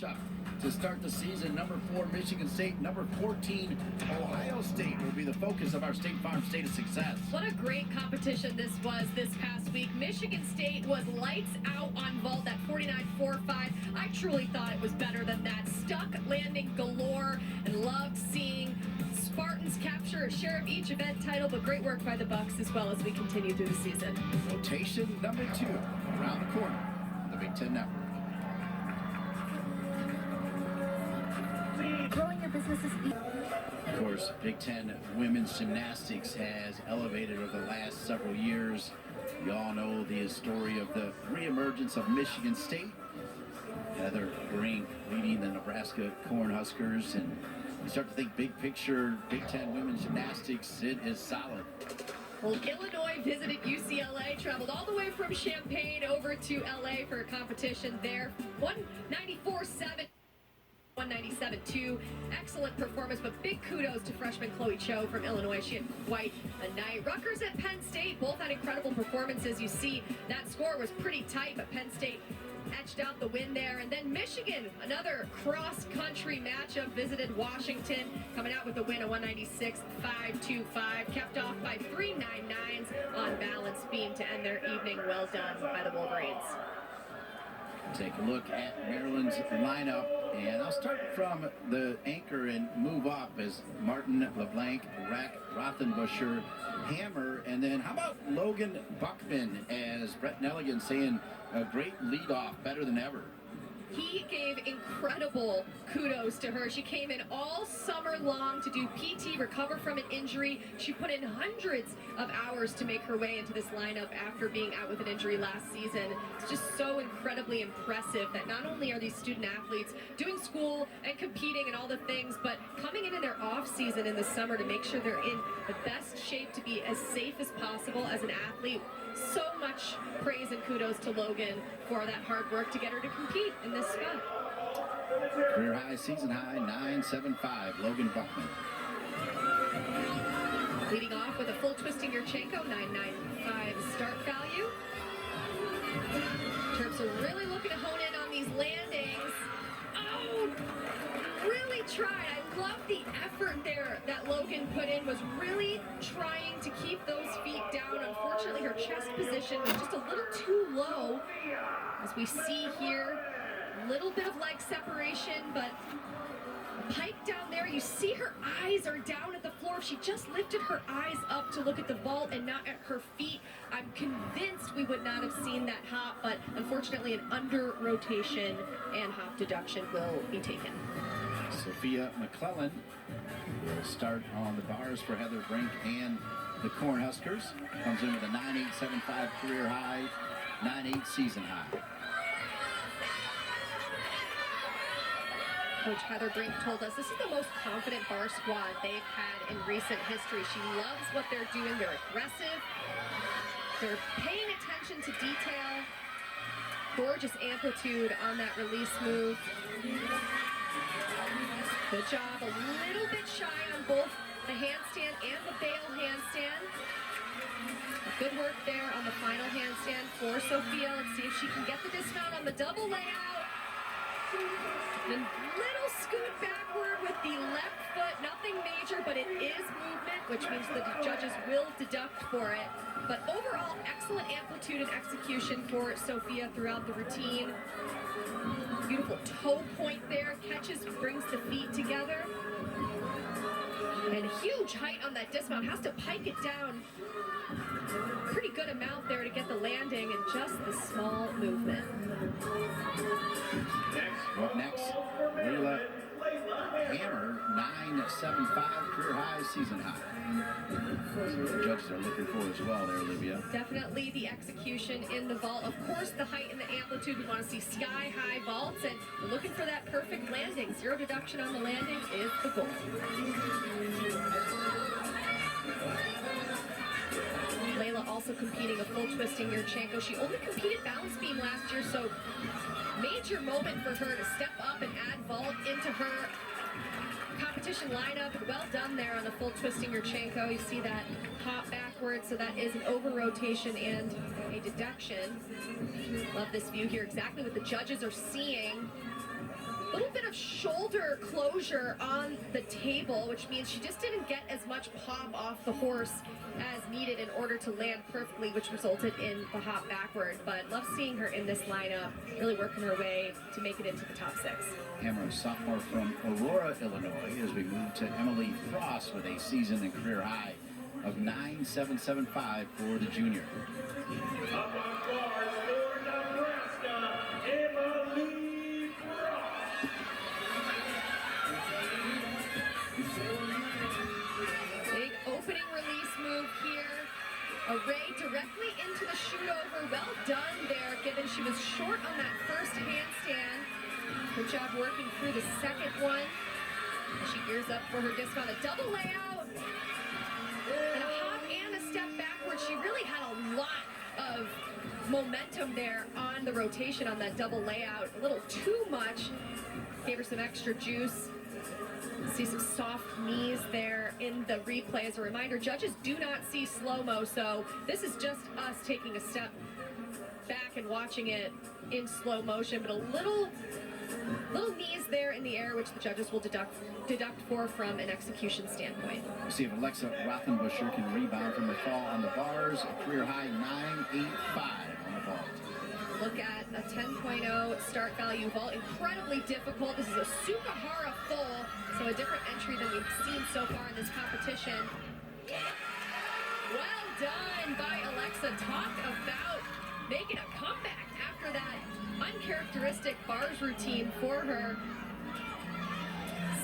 matchup to start the season. Number 4, Michigan State. Number 14, Ohio State will be the focus of our State Farm State of Success. What a great competition this was this past week. Michigan State was lights out on vault at 49.45. I truly thought it was better than that. Stuck landing galore and loved seeing Spartans capture a share of each event title, but great work by the Bucks as well as we continue through the season. Rotation number 2 around the corner on the Big Ten Network. Growing your business is easy. Of course, Big Ten women's gymnastics has elevated over the last several years. You all know the story of the reemergence of Michigan State. Heather Brink leading the Nebraska Cornhuskers, and you start to think big picture, Big Ten women's gymnastics, it is solid. Well, Illinois visited UCLA, traveled all the way from Champaign over to LA for a competition there. 194.7. 197.2. Excellent performance, but big kudos to freshman Chloe Cho from Illinois. She had quite a night. Rutgers at Penn State both had incredible performances. You see that score was pretty tight, but Penn State etched out the win there. And then Michigan, another cross-country matchup, visited Washington, coming out with a win of 196.525. Kept off by 3 9.9s on balance beam to end their evening. Well done by the Wolverines. Take a look at Maryland's lineup, and I'll start from the anchor and move up as Martin, LeBlanc, Rack, Rothenbuscher, Hammer, and then how about Logan Buckman, as Brett Nelligan saying a great leadoff, better than ever. He gave incredible kudos to her. She came in all summer long to do PT, recover from an injury. She put in hundreds of hours to make her way into this lineup after being out with an injury last season. It's just so incredibly impressive that not only are these student athletes doing school and competing and all the things, but coming in their off season in the summer to make sure they're in the best shape to be as safe as possible as an athlete. So much praise and kudos to Logan for that hard work to get her to compete in this spot. Career high, season high, 9.75, Logan Buckman. Leading off with a full twisting Yurchenko, 9.95 start value. Terps are really looking to hone in on these landings. Oh, really tried. I love the effort there that Logan put in, was really trying to keep those feet down. Unfortunately, her chest position was just a little too low. As we see here, a little bit of leg separation, but pike down there, you see her eyes are down at the floor. If she just lifted her eyes up to look at the vault and not at her feet, I'm convinced we would not have seen that hop, but unfortunately an under rotation and hop deduction will be taken. Sophia McClellan will start on the bars for Heather Brink and the Cornhuskers. Comes in with a 9.875 career high, 9.8 season high. Coach Heather Brink told us this is the most confident bar squad they've had in recent history. She loves what they're doing. They're aggressive. They're paying attention to detail. Gorgeous amplitude on that release move. Good job. A little bit shy on both the handstand and the bail handstand. Good work there on the final handstand for Sophia. Let's see if she can get the dismount on the double layout. Then little scoot backward with the left foot. Nothing major, but it is movement, which means the judges will deduct for it. But overall, excellent amplitude and execution for Sophia throughout the routine. Beautiful toe point there. Catches, brings the feet together. And huge height on that dismount. Has to pike it down. Pretty good amount there to get the landing and just the small movement. Up next, Layla Hammer, 9.75 career high, season high. That's what the judges are looking for as well there, Olivia. Definitely the execution in the vault. Of course, the height and the amplitude. We want to see sky-high vaults, and we're looking for that perfect landing. Zero deduction on the landing is the goal. Layla also competing a full twisting Yurchenko. She only competed balance beam last year, so major moment for her to step up and add vault into her competition lineup. Well done there on the full twisting Yurchenko. You see that hop backwards, so that is an over rotation and a deduction. Love this view here, exactly what the judges are seeing. A shoulder closure on the table, which means she just didn't get as much pop off the horse as needed in order to land perfectly, which resulted in the hop backward. But love seeing her in this lineup, really working her way to make it into the top 6. Hammer, sophomore from Aurora, Illinois, as we move to Emily Frost with a season and career high of 9.775 for the junior. Up on bars for Nebraska, Emily Frost. Big opening release move here. A ray directly into the shoot over. Well done there, given she was short on that first handstand. Good job working through the second one. She gears up for her dismount. A double layout. And a hop and a step backward. She really had a lot of momentum there on the rotation on that double layout. A little too much. Gave her some extra juice. See some soft knees there in the replay. As a reminder, judges do not see slow-mo, so this is just us taking a step back and watching it in slow motion, but a little knees there in the air, which the judges will deduct for from an execution standpoint. We'll see if Alexa Rothenbuscher can rebound from the fall on the bars. A career high 9.85 on the vault. Look at a 10.0 start value vault. Incredibly difficult. This is a Sukahara full, so a different entry than we've seen so far in this competition. Well done by Alexa. Talk about making a comeback after that uncharacteristic bars routine for her.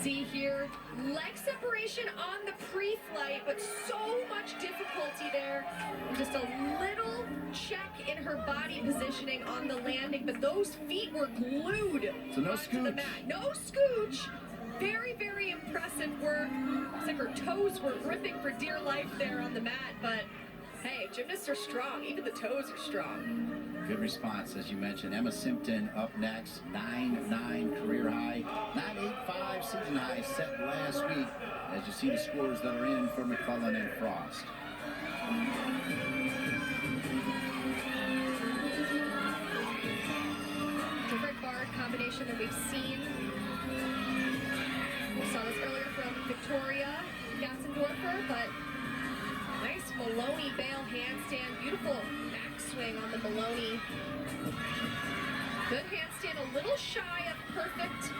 See here, leg separation on the pre-flight, but so much difficulty there. And just a little check in her body positioning on the landing, but those feet were glued So no onto the scooch. mat. No scooch. Very, very impressive work. Looks like her toes were ripping for dear life there on the mat, but hey, gymnasts are strong. Even the toes are strong. Good response, as you mentioned. Emma Simpton up next, 9.9 career high, 9.85 season high set last week. As you see the scores that are in for McClellan and Frost. Different bar combination than we've seen. We saw this earlier from Victoria Gassendorfer, but nice Maloney bail handstand. Beautiful backswing on the Maloney. Good handstand, a little shy of perfect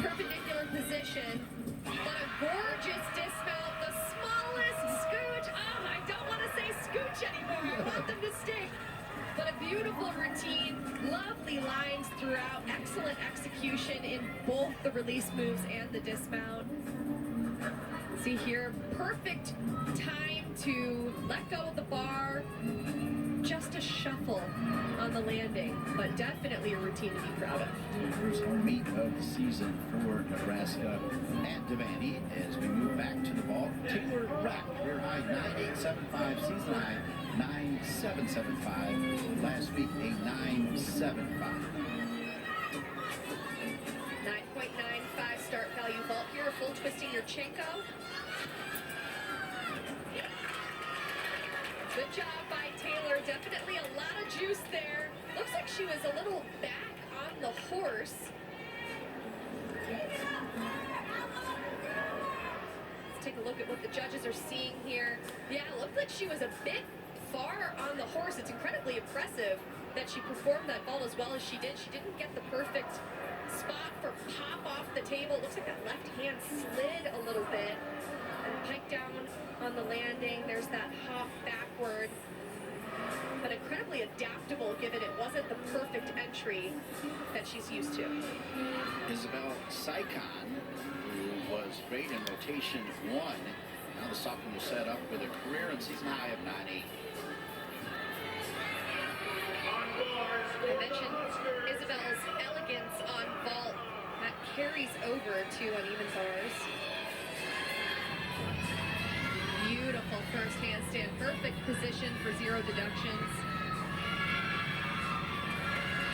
perpendicular position, but a gorgeous dismount. The smallest scooch. Oh, I don't want to say scooch anymore. I want them to stick. But a beautiful routine, lovely lines throughout, excellent execution in both the release moves and the dismount. See here, perfect time to let go of the bar, just a shuffle on the landing, but definitely a routine to be proud of. First home meet of the season for Nebraska at Devaney as we move back to the vault. Taylor Rack, career high 9.875, season high 9.775. Last week a 9.75. 9.95 start value vault here, full twisting Yurchenko. Good job by Taylor. Definitely a lot of juice there. Looks like she was a little back on the horse. Let's take a look at what the judges are seeing here. Yeah, it looked like she was a bit far on the horse. It's incredibly impressive that she performed that vault as well as she did. She didn't get the perfect spot for pop off the table. It looks like that left hand slid a little bit and piped down on the landing. There's that hop backward, but incredibly adaptable given it wasn't the perfect entry that she's used to. Isabel Saikon, who was great in rotation 1. Now the sophomore will set up with a career and season high of 9.8. I mentioned Isabel's elegance on vault. That carries over to uneven bars. Beautiful first handstand. Perfect position for 0 deductions.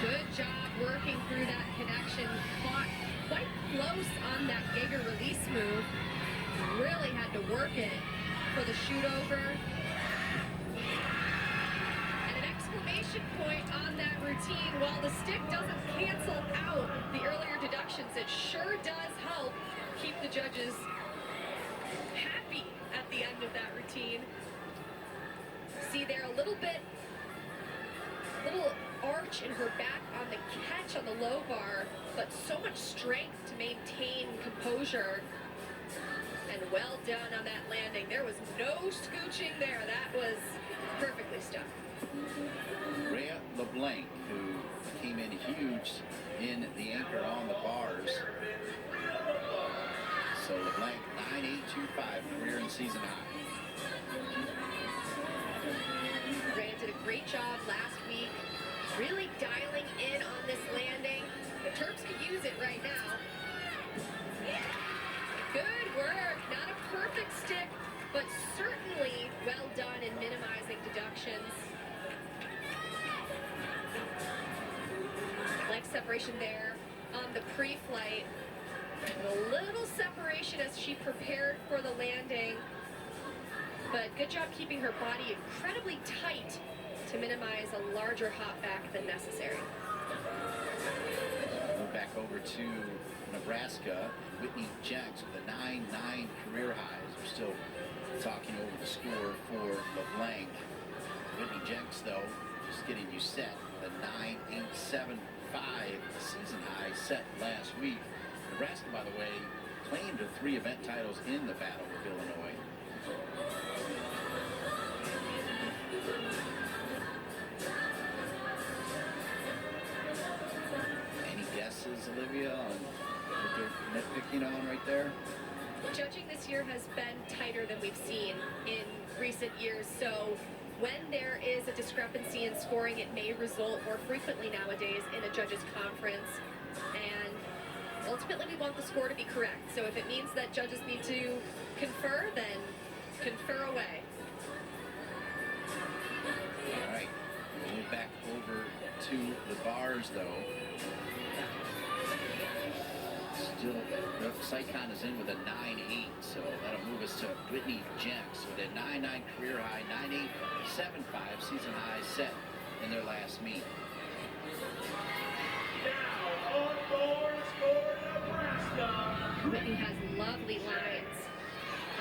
Good job working through that connection. Caught quite close on that Jaeger release move. Really had to work it for the shoot over. And an exclamation point on that routine. While the stick doesn't cancel out the earlier deductions, distance. It sure does help keep the judges happy at the end of that routine. See there a little arch in her back on the catch on the low bar, but so much strength to maintain composure. And well done on that landing. There was no scooching there. That was perfectly stuck. Rhea LeBlanc, who came in huge in the anchor on the bars. So LeBlanc 9.825, career and season high. Rhea did a great job last week, really dialing in on this landing. The Terps could use it right now. Good work. Not a perfect stick, but certainly well done in minimizing deductions. Leg separation there on the pre-flight. A little separation as she prepared for the landing. But good job keeping her body incredibly tight to minimize a larger hop back than necessary. Move back over to Nebraska. Whitney Jenks with a 9.9 career highs. We're still talking over the score for LeBlanc. Whitney Jenks, though, just getting you set. The 9.875 season high set last week. Nebraska, by the way, claimed the 3 event titles in the battle with Illinois. Any guesses, Olivia, on what they're nitpicking on right there? Judging this year has been tighter than we've seen in recent years, so when there is a discrepancy in scoring, it may result more frequently nowadays in a judges' conference, and ultimately we want the score to be correct. So if it means that judges need to confer, then confer away. All right, we'll move back over to the bars, though. Still, Sycon is in with a 9.8, so that'll move us to Whitney Jenks with a 9.9 career high, 9.875 season high set in their last meet. Now on boards for Nebraska. Whitney has lovely lines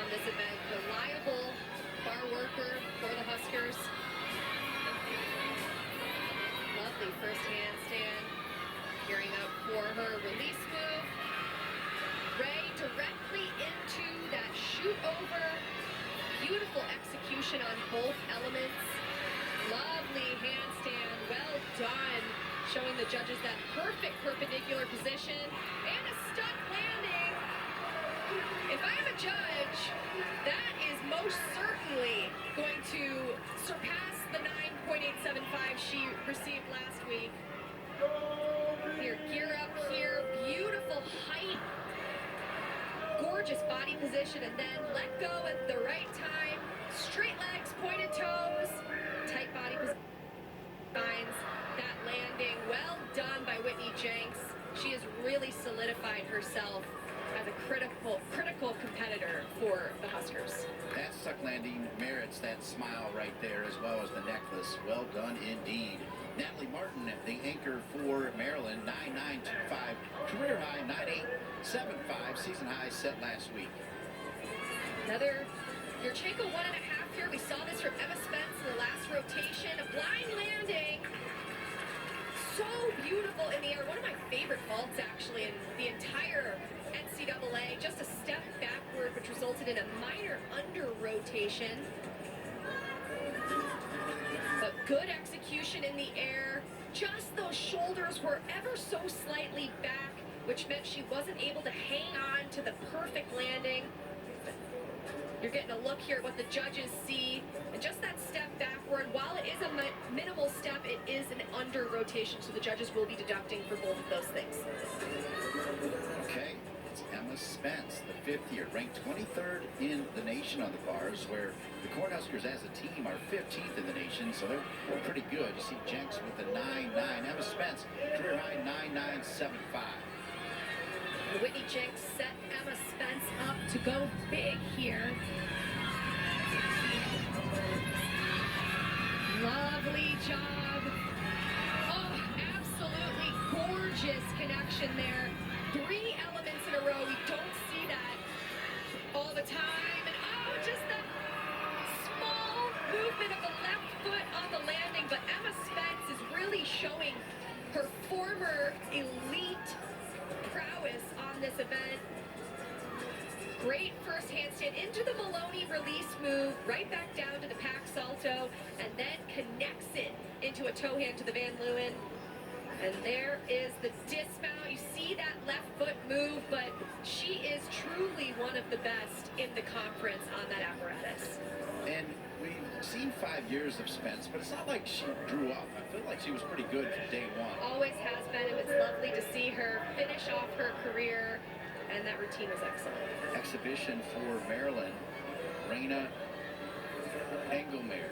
on this event. Reliable bar worker for the Huskers. Lovely first handstand. Gearing up for her release move. Ray directly into that shoot over. Beautiful execution on both elements. Lovely handstand, well done. Showing the judges that perfect perpendicular position and a stuck landing. If I am a judge, that is most certainly going to surpass the 9.875 she received last week. Here, gear up here, beautiful height. Gorgeous body position, and then let go at the right time. Straight legs, pointed toes, tight body position. Finds that landing. Well done by Whitney Jenks. She has really solidified herself as a critical competitor for the Huskers. That stuck landing merits that smile right there, as well as the necklace. Well done indeed. Natalie Martin, the anchor for Maryland, 9.925 career high, 9.875 season high set last week. Another Yurchenko 1.5 here. We saw this from Emma Spence in the last rotation. A blind landing. So beautiful in the air. One of my favorite vaults, actually, in the entire NCAA. Just a step backward, which resulted in a minor under rotation. But good execution in the air. Just those shoulders were ever so slightly back, which meant she wasn't able to hang on to the perfect landing. You're getting a look here at what the judges see. And just that step backward, while it is a minimal step, it is an under rotation, so the judges will be deducting for both of those things. Okay, it's Emma Spence, the 5th year, ranked 23rd in the nation on the bars, where the Cornhuskers as a team are 15th in the nation, so they're pretty good. You see Jenks with the 9.9. Emma Spence, career high 9.975. Whitney Jenks set Emma Spence up to go big here. Lovely job. Oh, absolutely gorgeous connection there. 3 foot on the landing, but Emma Spence is really showing her former elite prowess on this event. Great first handstand into the Maloney release move, right back down to the pack salto, and then connects it into a toe hand to the Van Leeuwen. And there is the dismount. You see that left foot move, but she is truly one of the best in the conference on that apparatus. And we've seen 5 years of Spence, but it's not like she grew up. I feel like she was pretty good from day one. Always has been. It was lovely to see her finish off her career, and that routine was excellent. Exhibition for Maryland, Raina Engelmeyer.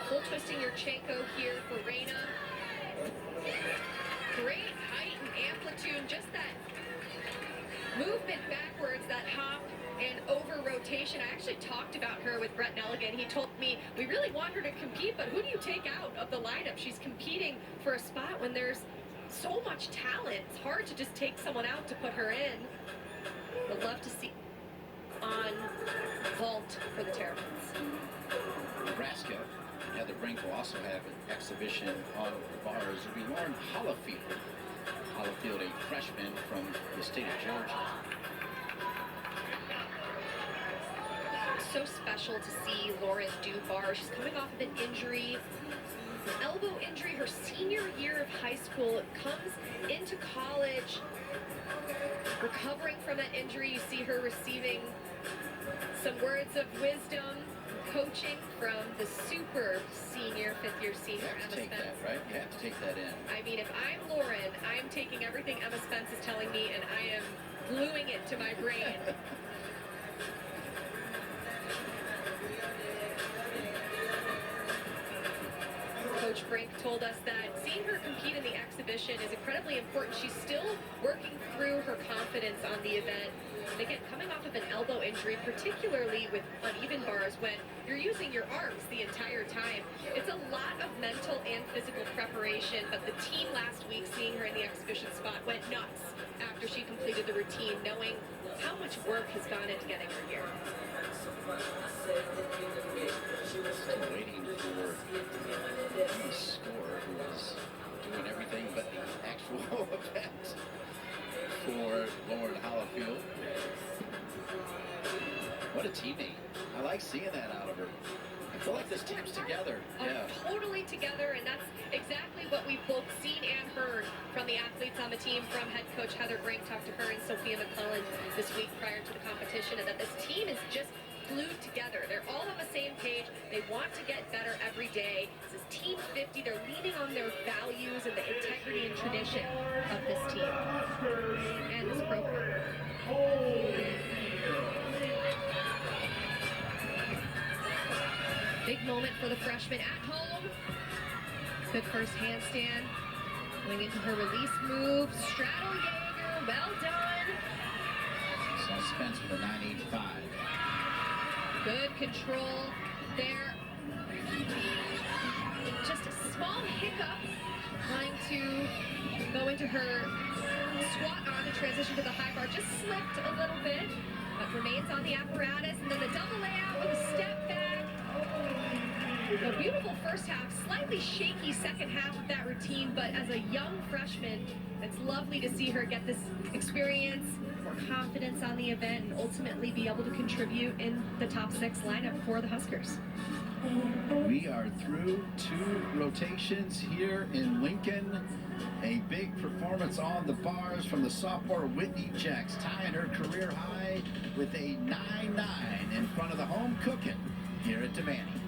Full twisting Yurchenko here for Raina. Great height and amplitude, just that movement backwards, that hop and over rotation. I actually talked about her with Brett Nelligan. He told me, we really want her to compete, but who do you take out of the lineup? She's competing for a spot when there's so much talent. It's hard to just take someone out to put her in. Would love to see on vault for the Terrapins. Nebraska, Heather Brink will also have an exhibition on the bars. It'll be Lauren Hollifield. Hollifield, a freshman from the state of Georgia. So special to see Lauren do bars. She's coming off of an injury, an elbow injury her senior year of high school. Comes into college, recovering from that injury. You see her receiving some words of wisdom, coaching from the super senior, fifth-year senior You have to Emma take Spence. that, right? You have to take that in. I mean, if I'm Lauren, I'm taking everything Emma Spence is telling me and I am gluing it to my brain. Coach Brink told us that seeing her compete in the exhibition is incredibly important. She's still working through her confidence on the event. And again, coming off of an elbow injury, particularly with uneven bars, when you're using your arms the entire time, it's a lot of mental and physical preparation. But the team last week, seeing her in the exhibition spot, went nuts after she completed the routine, knowing how much work has gone into getting her here. Still waiting for the scorer who is doing everything but the actual event for Lauren Hollifield. What a teammate. I like seeing that out of her. I feel like this team's together. Yeah. Totally together, and that's exactly what we've both seen and heard from the athletes on the team, from head coach Heather Brink. Talked to her and Sophia McClellan this week prior to the competition, and that this team is just glued together. They're all on the same page. They want to get better every day. This is Team 50. They're leaning on their values and the integrity and tradition of this team and this program. Big moment for the freshman at home. Good first handstand. Going into her release move. Straddle Jaeger. Well done. So Spence with a 9.85. Good control there. Just a small hiccup. Trying to go into her squat on to transition to the high bar. Just slipped a little bit, but remains on the apparatus. And then the double layout with a step back. A beautiful first half, slightly shaky second half of that routine, but as a young freshman, it's lovely to see her get this experience, more confidence on the event, and ultimately be able to contribute in the top 6 lineup for the Huskers. We are through 2 rotations here in Lincoln. A big performance on the bars from the sophomore Whitney Jacks, tying her career high with a 9.9 in front of the home cooking here at Devaney.